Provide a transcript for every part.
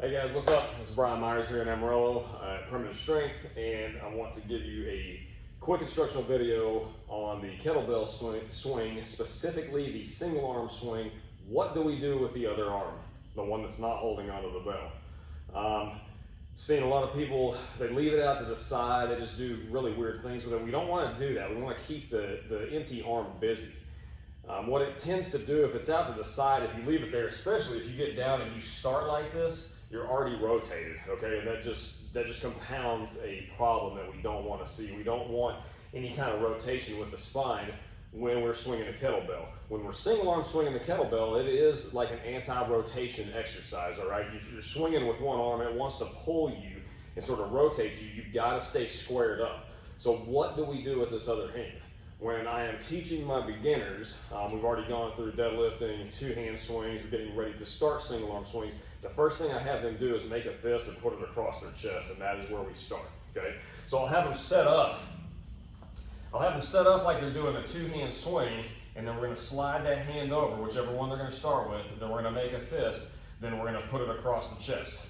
Hey guys, what's up? This is Brian Myers here in Amarillo at Primitive Strength, and I want to give you a quick instructional video on the kettlebell swing, specifically the single arm swing. What do we do with the other arm, the one that's not holding onto the bell? Seeing a lot of people, they leave it out to the side, they just do really weird things with it. We don't want to do that. We want to keep the empty arm busy. What it tends to do, if it's out to the side, if you leave it there, especially if you get down and you start like this, you're already rotated, okay? And that just compounds a problem that we don't want to see. We don't want any kind of rotation with the spine when we're swinging a kettlebell. When we're single arm swinging the kettlebell, it is like an anti-rotation exercise, all right? You're swinging with one arm, and it wants to pull you and sort of rotate you. You've got to stay squared up. So what do we do with this other hand? When I am teaching my beginners, we've already gone through deadlifting, two-hand swings, we're getting ready to start single arm swings. The first thing I have them do is make a fist and put it across their chest, and that is where we start, okay? So I'll have them set up. I'll have them set up like they're doing a two-hand swing, and then we're gonna slide that hand over, whichever one they're gonna start with, then we're gonna make a fist, then we're gonna put it across the chest.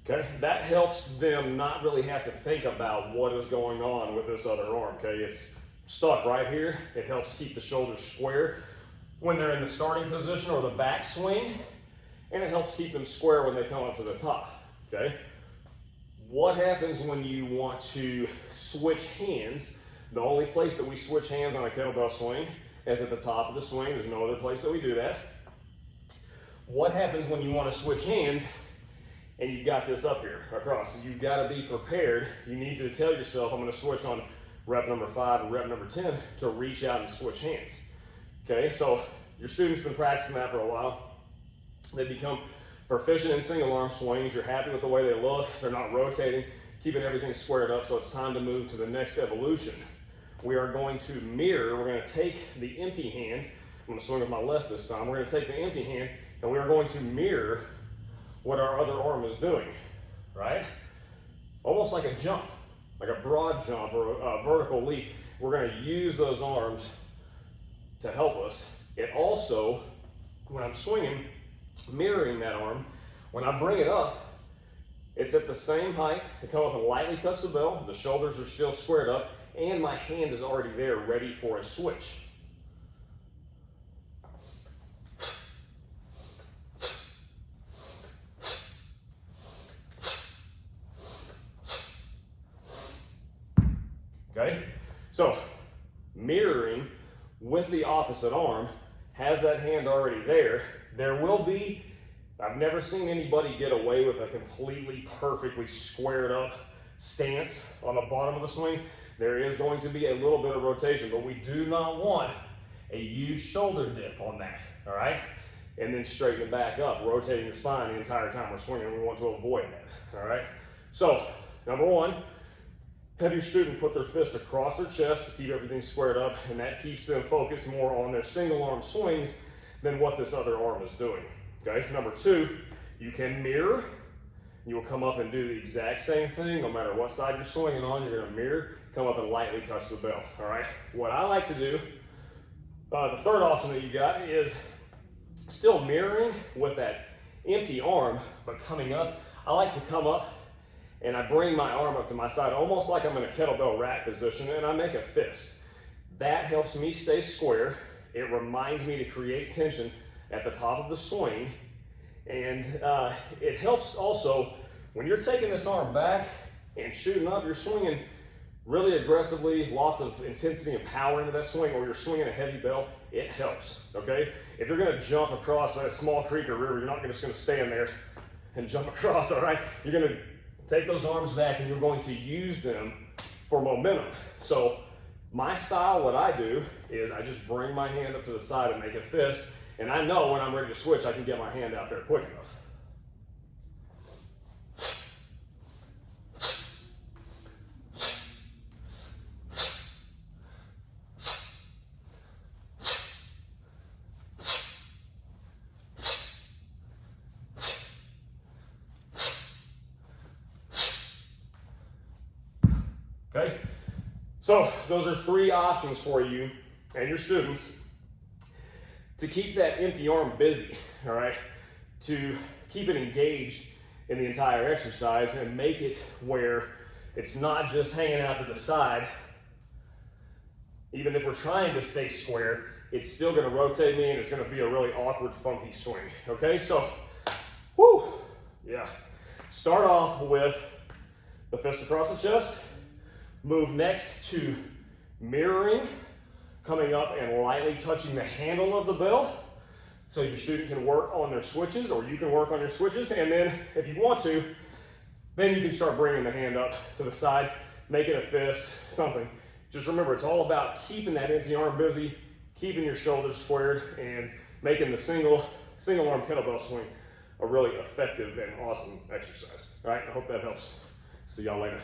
Okay, that helps them not really have to think about what is going on with this other arm, okay? It's stuck right here. It helps keep the shoulders square when they're in the starting position or the back swing, and it helps keep them square when they come up to the top, okay? What happens when you want to switch hands? The only place that we switch hands on a kettlebell swing is at the top of the swing. There's no other place that we do that. What happens when you want to switch hands and you got this up here across? You've got to be prepared. You need to tell yourself, I'm going to switch on rep number 5 and rep number 10 to reach out and switch hands. Okay, so your student's been practicing that for a while. They become proficient in single arm swings. You're happy with the way they look. They're not rotating, keeping everything squared up. So it's time to move to the next evolution. We are going to mirror. We're going to take the empty hand. I'm going to swing with my left this time. We're going to take the empty hand and we are going to mirror what our other arm is doing, right? Almost like a jump, like a broad jump or a vertical leap. We're gonna use those arms to help us. It also, when I'm swinging, mirroring that arm, when I bring it up, it's at the same height. I come up and lightly touch the bell. The shoulders are still squared up, and my hand is already there, ready for a switch. Okay, so mirroring with the opposite arm has that hand already there. There will be, I've never seen anybody get away with a completely perfectly squared up stance on the bottom of the swing. There is going to be a little bit of rotation, but we do not want a huge shoulder dip on that, all right? And then straighten it back up, rotating the spine the entire time we're swinging. We want to avoid that, all right? So, number one, have your student put their fist across their chest to keep everything squared up, and that keeps them focused more on their single arm swings than what this other arm is doing, okay? Number two, you can mirror. You will come up and do the exact same thing, no matter what side you're swinging on, you're gonna mirror, come up and lightly touch the bell, all right? What I like to do, the third option that you got is still mirroring with that empty arm, but coming up. I like to come up and I bring my arm up to my side, almost like I'm in a kettlebell rack position, and I make a fist. That helps me stay square. It reminds me to create tension at the top of the swing, and it helps also when you're taking this arm back and shooting up, you're swinging really aggressively, lots of intensity and power into that swing, or you're swinging a heavy bell, it helps, okay? If you're gonna jump across a small creek or river, you're not just gonna stand there and jump across, all right? You're gonna take those arms back and you're going to use them for momentum. So my style, what I do is I just bring my hand up to the side and make a fist, and I know when I'm ready to switch, I can get my hand out there quick enough. Okay, So those are 3 options for you and your students to keep that empty arm busy, all right? To keep it engaged in the entire exercise and make it where it's not just hanging out to the side. Even if we're trying to stay square, it's still gonna rotate me and it's gonna be a really awkward, funky swing, okay? So, whoo, yeah. Start off with the fist across the chest. Move next to mirroring, coming up and lightly touching the handle of the bell. So your student can work on their switches, or you can work on your switches. And then if you want to, then you can start bringing the hand up to the side, making a fist, something. Just remember, it's all about keeping that empty arm busy, keeping your shoulders squared, and making the single arm kettlebell swing a really effective and awesome exercise. All right, I hope that helps. See y'all later.